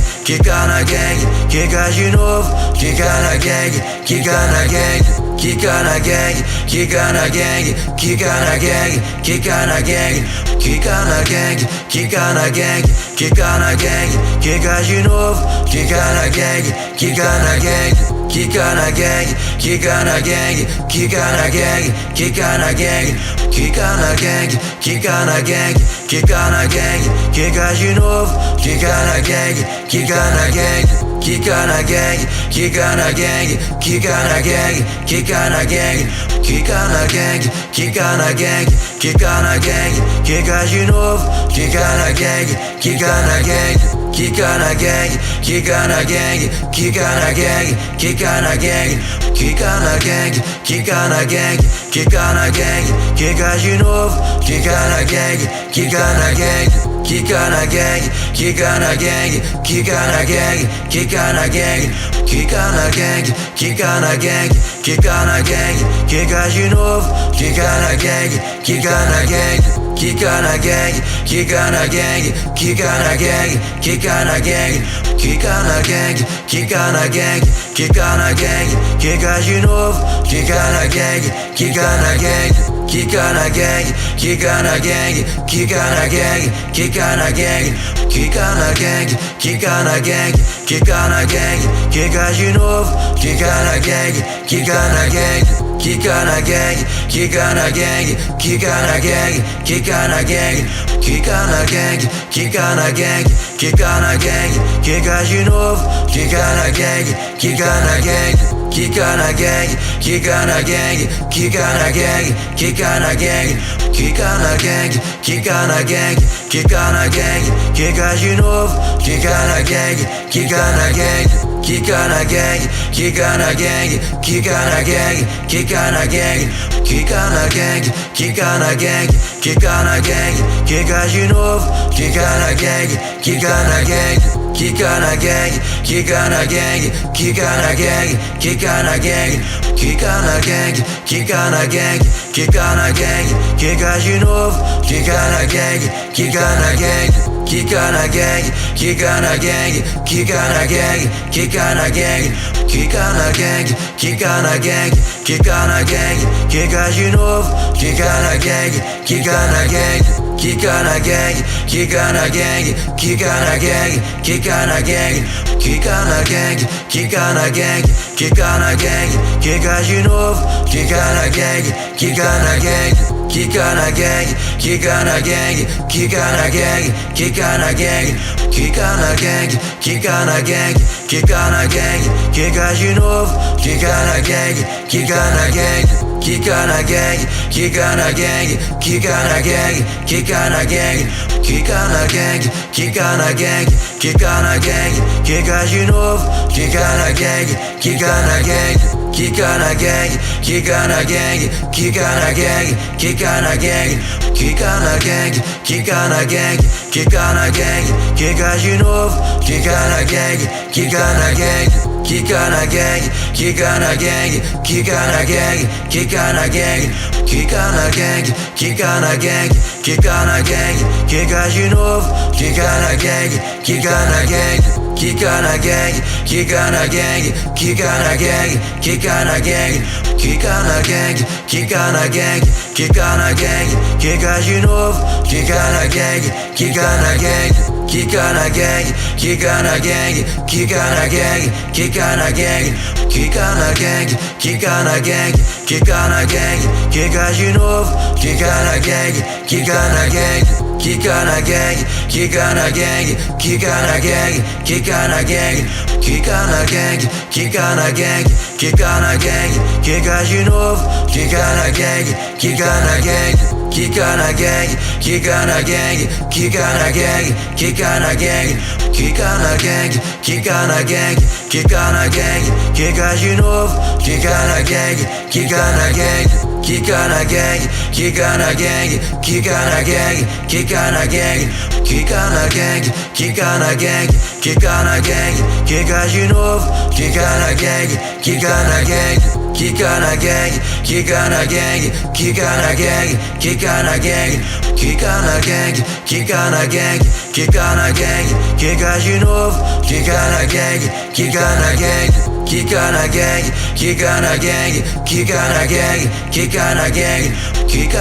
kika na gang, kika de novo, kika na gang, kika na gang, kika na gang, kika na gang, kika na gang, kika na gang, kika na gang, kika na gang, kika na gang, kika de novo, kika na gang, kika na gang, kika na gang, kika na gang, kika na gang, kika na gang, kika na gang, kika na gang, kika na gang, kika de novo, kika na gang, kika na gang, kika na gang, kika na gang, kika na gang, kika na gang, kika na gang, kika na gang, kika na gang, kika de novo, kika na gang, kika na gang, kika na gang, kika na gang, kika na gang, kika na gang, kika na gang, kika na gang, kika na gang, kika de novo, kika na gang, kika na gang, kika na gang, kika na gang, kika na gang, kika na gang, kika na gang, kika na gang, kika na gang, kika de novo, kika na gang, kika na gang, Kika na gang, kika na gang, kika na gang, kika na gang, kika na gang, kika na gang, kika na gang, kika de novo, kika na gang, kika na gang, kika na gang, kika na gang, kika na gang, kika na gang, kika na gang, kika na gang, kika na gang, kika de novo, kika na gang, kika na gang, kika na gang, kika na gang, kika na gang, kika na gang, kika na gang, kika na gang, kika na gang, kika de novo, kika na gang, kika na gang, kika na gang, kika na gang, kika na gang, kika na gang, kika na gang, kika na gang, kika na gang, kika de novo, kika na gang, kika na gang, kika na gang, kika na gang, kika na gang, kika na gang, kika na gang, kika na gang, kika na gang, kika de novo, kika na gang, kika na gang, kika na gang, kika na gang, kika na gang, kika na gang, kika na gang, kika na gang, kika na gang, kika de novo, kika na gang, kika na gang, kika na gang, kika na gang, kika na gang, kika na gang, kika na gang, kika na gang, kika na gang, kika de novo, kika na gang, kika na gang, kika na gang, kika na gang, kika na gang, kika na gang, kika na gang, kika na gang, kika na gang, kika de novo, kika na gang, kika na gang, kika na gang, kika na gang, kika na gang, kika na gang, kika na gang, kika na gang, kika na gang, kika de novo, kika na gang, kika na gang, kika na gang, kika na gang, kika na gang, kika na gang, kika na gang, kika na gang, kika na gang, kika de novo, kika na gang, kika na gang, kika na gang, kika na gang, kika na gang, kika na gang, kika na gang, kika na gang, kika na gang, kika de novo, kika na gang, kika na gang, kika na gang, kika na gang, kika na gang, kika na gang, kika na gang, kika na gang, kika na gang, kika de novo, kika na gang, kika na gang, kika na gang, kika na gang, kika na gang, kika na gang, kika na gang, kika na gang, kika na gang, kika de novo, kika na gang, kika na gang, kika na gang, kika na gang, kika na gang, kika na gang, kika na gang, kika na gang, kika na gang, kika de novo, kika na gang, kika na gang, kika na gang, kika na gang, kika na gang, kika na gang, kika na gang, kika na gang, kika na gang, kika de novo, kika na gang, kika na gang, kika na gang, kika na gang, kika na gang, kika na gang, kika na gang, kika na gang, kika na gang, kika de novo, kika na gang, kika na gang, kika na gang, kika na gang, kika na gang, kika na gang, kika na gang, kika na gang, kika na gang, kika de novo, kika na gang, kika na gang, kika na gang, kika na gang, kika na gang, kika na gang, kika na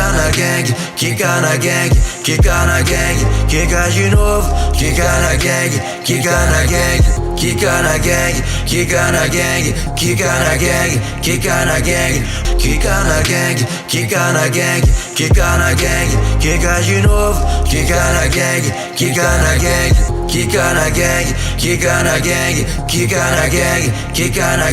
gang, kika na gang, kika na gang, kika de novo, kika na gang, kika na gang, kika na gang, kika na gang, kika na gang, kika na gang, kika na gang, kika na gang, kika na gang, kika de novo, kika na gang, kika na gang, kika na gang, kika na gang, kika na gang, kika na gang, kika na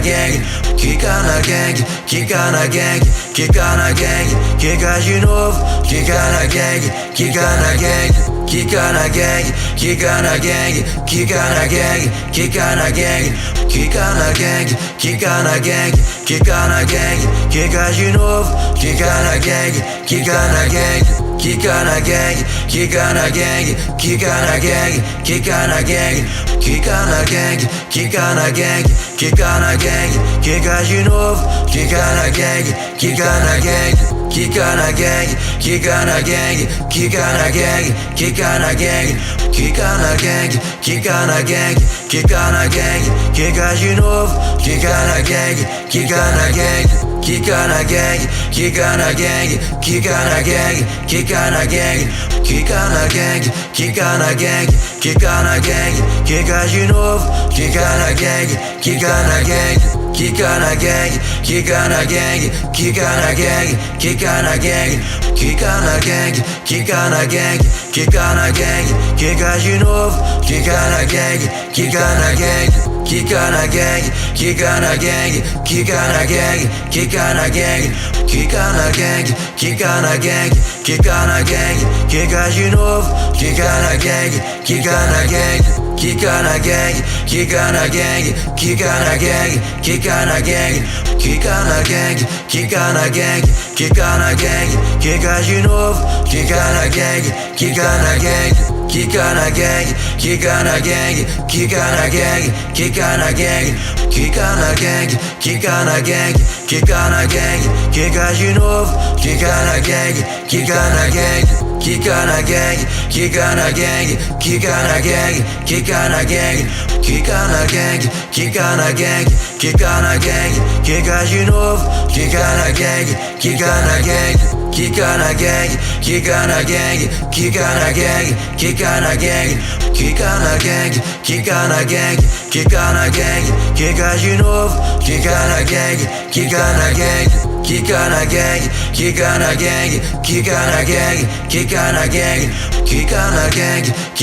gang, kika na gang, kika na gang, kika de novo, kika na gang, kika na gang, kika na gang, kika na gang, kika na gang, kika na gang, kika na gang, kika na gang, kika na gang, kika de novo, kika na gang, kika na gang, kika na gang, kika na gang, kika na gang, kika na gang, kika na gang, kika na gang, kika na gang, kika de novo, kika na gang, kika na gang, Kika na gang, kika na gang, kika na gang, kika na gang, kika na gang, kika na gang, kika na gang, kika de novo, kika na gang, kika na gang, kika na gang, kika na gang, kika na gang, kika na gang, kika na gang, kika na gang, kika na gang, kika de novo, kika na gang, kika na gang, kika na gang, kika na gang, kika na gang, kika na gang, kika na gang, kika na gang, kika na gang, kika de novo, kika na gang, kika na gang, kika na gang, kika na gang, kika na gang, kika na gang, kika na gang, kika na gang, kika na gang, kika de novo, kika na gang, kika na gang, kika na gang, kika na gang, kika na gang, kika na gang, kika na gang, kika na gang, kika na gang, kika de novo, kika na gang, kika na gang, kika na gang, kika na gang, kika na gang, kika na gang, kika na gang, kika na gang, kika na gang, kika de novo, kika na gang, kika na gang, kika na gang, kika na gang, kika na gang, kika na gang, kika na gang, kika na gang, kika na gang, kika de novo, kika na gang, kika na gang, kika na gang, kika na gang, kika na gang, kika na gang, kika na gang, kika na gang, kika na gang, kika de novo, kika na gang, kika na gang, kika na gang, kika na gang, kika na gang, kika na gang, kika na gang,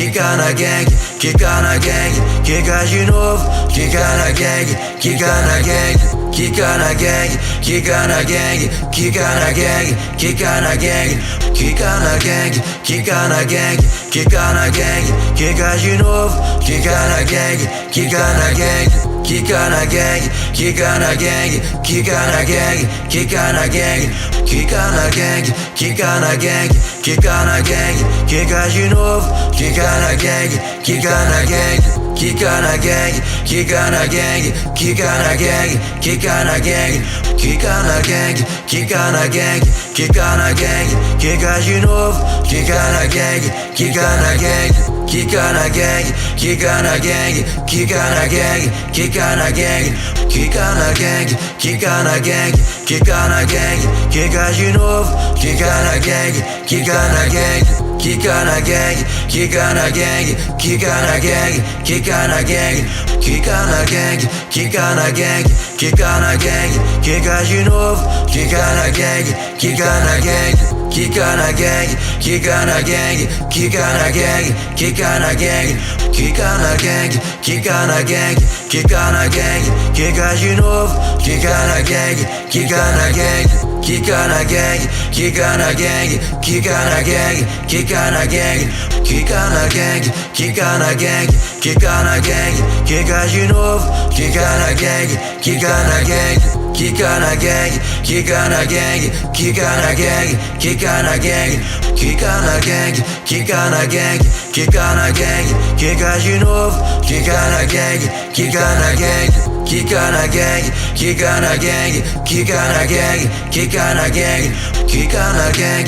kika na gang, kika na gang, kika de novo, kika na gang, kika na gang, kika na gang, kika na gang, kika na gang, kika na gang, kika na gang, kika na gang, kika na gang, kika de novo, kika na gang, kika na gang, kika na gang, kika na gang, kika na gang, kika na gang, kika na gang, kika na gang, kika na gang, kika de novo, kika na gang, kika na gang, kika na gang, kika na gang, kika na gang, kika na gang, kika na gang, kika na gang, kika na gang, kika de novo, kika na gang, kika na gang, kika na gang, kika na gang, kika na gang, kika na gang, kika na gang, kika na gang, kika na gang, kika de novo, kika na gang, kika na gang, kika na gang, kika na gang, kika na gang, kika na gang, kika na gang, kika na gang, kika na gang, kika de novo, kika na gang, kika na gang, kika na gang, kika na gang, kika na gang, kika na gang, kika na gang, kika na gang, kika na gang, kika de novo, kika na gang, kika na gang, kika na gang, kika na gang, kika na gang, kika na gang, kika na gang, kika na gang, kika na gang, kika de novo, kika na gang, kika na gang, kika na gang, kika na gang, kika na gang, kika na gang, kika na gang, kika na gang, kika na gang, kika de novo, kika na gang, kika na gang, kika na gang, kika na gang, kika na gang, kika na gang, kika na gang, kika na gang, kika na gang, kika de novo, kika na gang, kika na gang, kika na gang, kika na gang, kika na gang, kika na gang, kika na gang,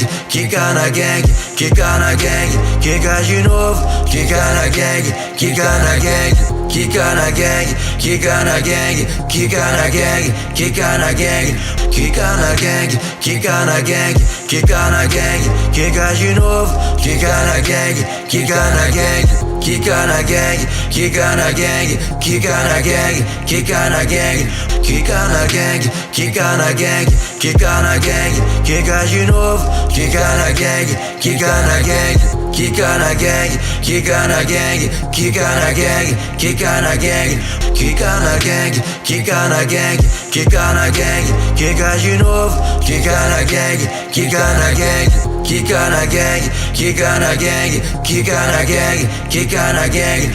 kika na gang, kika na gang, kika de novo, kika na gang, kika na gang, kika na gang, kika na gang, kika na gang, kika na gang, kika na gang, kika na gang, kika na gang, kika de novo, kika na gang, kika na gang, kika na gang, kika na gang, kika na gang, kika na gang, kika na gang, kika na gang, kika na gang, kika de novo, kika na gang, kika na gang, kika na gang, kika na gang, kika na gang, kika na gang,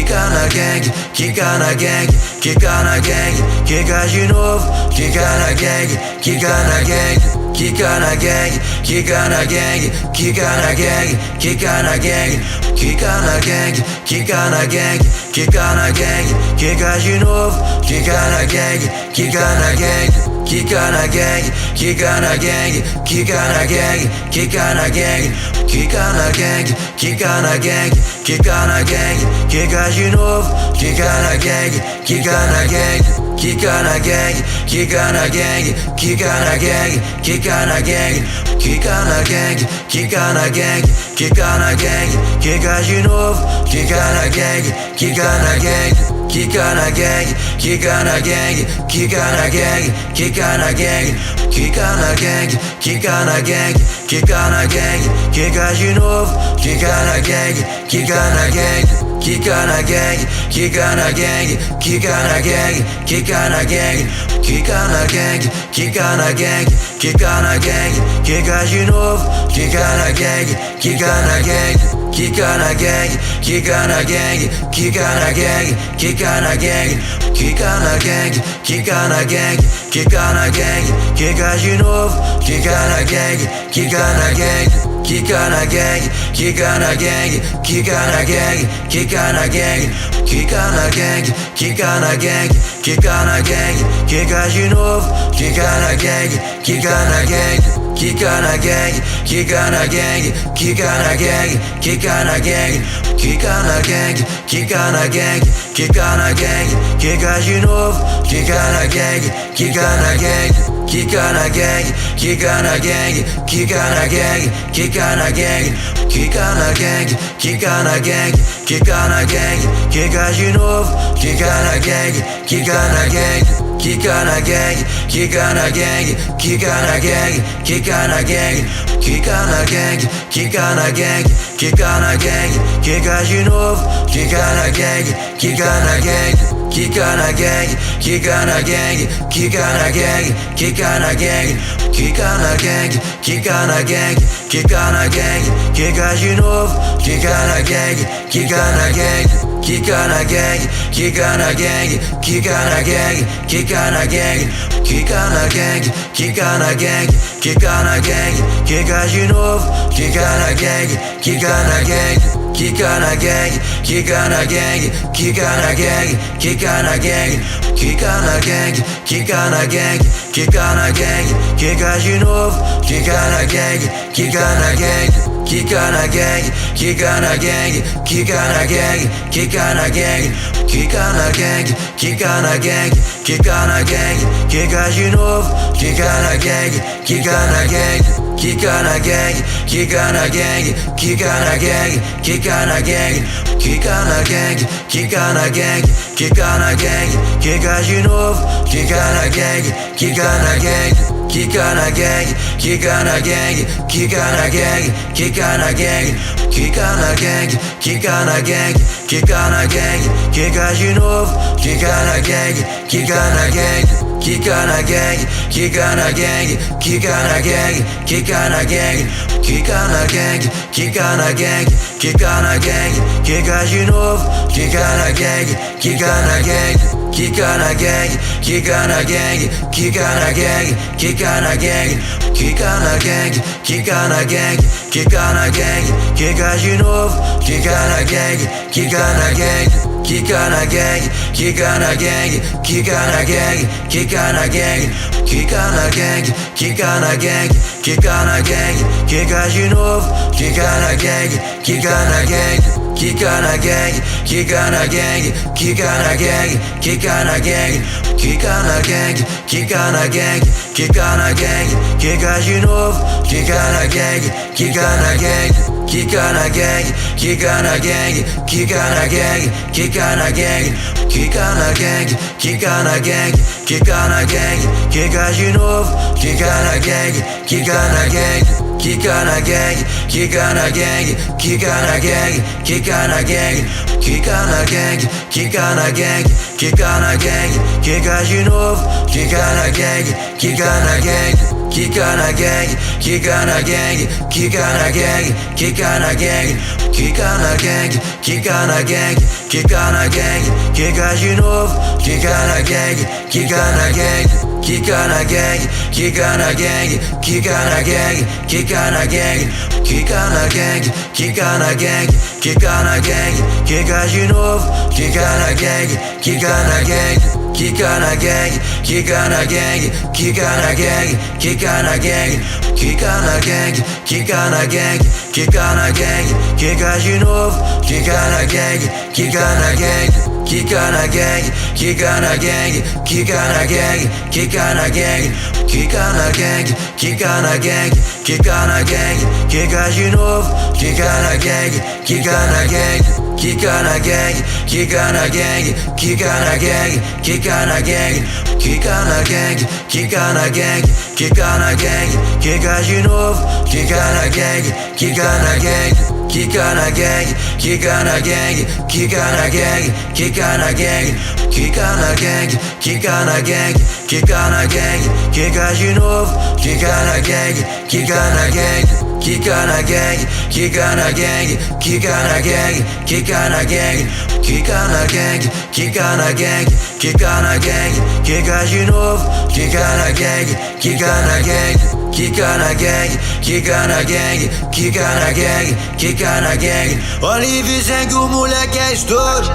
kika na gang, kika na gang, kika na gang, kika de novo, kika na gang, kika na gang, kika na gang, kika na gang, kika na gang, kika na gang, kika na gang, kika na gang, kika na gang, kika de novo, kika na gang, kika na gang, kika na na gang, quica na gang, quica na gang, quica na gang, quica na gang, quica na gang, quica na gang, quica de novo, quica na gang, quica na gang, quica na gang, quica na gang, quica na gang, quica na gang, quica na gang, quica na gang, quica na gang, quica de novo, quica na gang, quica na gang, quica na gang, quica na gang, quica na gang, quica na gang, quica na gang, quica na gang, quica na gang, quica de novo, quica na gang, quica na gang, quica na gang, quica na gang, quica na gang, quica na gang, quica na gang, quica na gang, quica na gang, quica de novo, quica na gang, quica na gang, quica na gang, quica na gang, quica na gang, quica na gang, quica na gang, quica na gang, quica na gang, quica de novo, quica na gang, quica na gang, quica na gang, quica na gang, quica na gang, quica na gang, quica na gang, quica na gang, quica na gang, quica de novo, quica na gang, quica na gang, quica na gang, quica na gang, quica na gang, quica na gang, quica na gang, quica na gang, quica na gang, quica de novo, quica na gang, quica na gang, quica na gang, quica na gang, quica na gang, quica na gang, quica na gang, quica na gang, quica na gang, quica de novo, quica na gang, quica na gang, quica na gang, quica na gang, quica na gang, quica na gang, quica na gang, quica na gang, quica na gang, quica de novo, quica na gang, quica na gang, quica na gang, quica na gang, quica na gang, quica na gang, quica na gang, quica na gang, quica na gang, quica de novo, quica na gang, quica na gang, quica na gang, quica na gang, quica na gang, quica na gang, quica na gang, quica na gang, quica na gang, quica de novo, quica na gang, quica na gang, quica na gang, quica na gang, quica na gang, quica na gang, quica na gang, quica na gang, quica na gang, quica de novo, quica na gang, quica na gang, quica na gang, quica na gang, quica na gang, quica na gang, quica na gang, quica na gang, quica na gang, quica de novo, quica na gang, quica na gang, quica na gang, quica na gang, quica na gang, quica na gang, quica na gang, quica na gang, quica na gang, quica de novo, quica na gang, quica na gang, quica na gang, quica na gang, quica na gang, quica na gang, quica na gang, quica na gang, quica na gang, quica de novo, quica na gang, quica na gang, quica na gang, quica na gang, quica na gang, quica na gang, quica na gang, quica na gang, quica na gang, quica de novo, quica na gang, quica na gang, quica na gang, quica na gang, quica na gang, quica na gang, quica na gang, quica na gang, quica na gang, quica de novo, quica na gang, quica na gang, quica na gang, quica na gang, quica na gang, quica na gang, quica na gang, quica na gang, quica na gang, quica de novo, quica na gang, quica na gang, quica na gang, quica na gang, quica na gang, quica na gang, quica na gang, quica na gang, quica na gang, quica de novo, quica na gang, quica na gang, quica na gang, quica na gang, quica na gang, quica na gang, quica na gang, quica na gang, quica na gang, quica de novo, quica na gang, quica na gang, quica na gang, quica na gang, quica na gang, quica na gang, quica na gang, quica na gang, quica na gang, quica de novo, quica na gang, quica na gang, quica na gang, quica na gang, quica na gang, quica na gang, quica na gang, quica na gang, quica na gang, quica de novo, quica na gang, quica na gang, quica na gang, quica na gang, quica na gang, quica na gang, quica na gang, quica na gang, quica na gang, quica de novo, quica na gang, quica na gang, quica na gang, quica na gang, quica na gang, quica na gang, quica na gang, quica na gang, quica na gang, quica de novo, quica na gang, quica na gang, quica na gang, quica na gang, quica na gang, quica na gang, quica na gang, quica na gang, quica na gang, quica de novo, quica na gang, quica na gang, quica na gang, quica na gang, quica na gang, quica na gang, quica na gang, quica na gang, quica na gang, quica de novo, quica na gang, quica na gang, quica na gang, quica na gang, quica na gang, quica na gang, quica na gang, quica na gang, quica na gang, quica de novo, quica na gang, quica na gang, quica na gang, quica na gang, quica na gang, quica na gang, quica na gang, quica na gang, quica na gang, quica de novo, quica na gang, quica na gang, quica na gang, quica na gang, quica na gang, quica na gang. Olive Zeng, o moleque é estouro.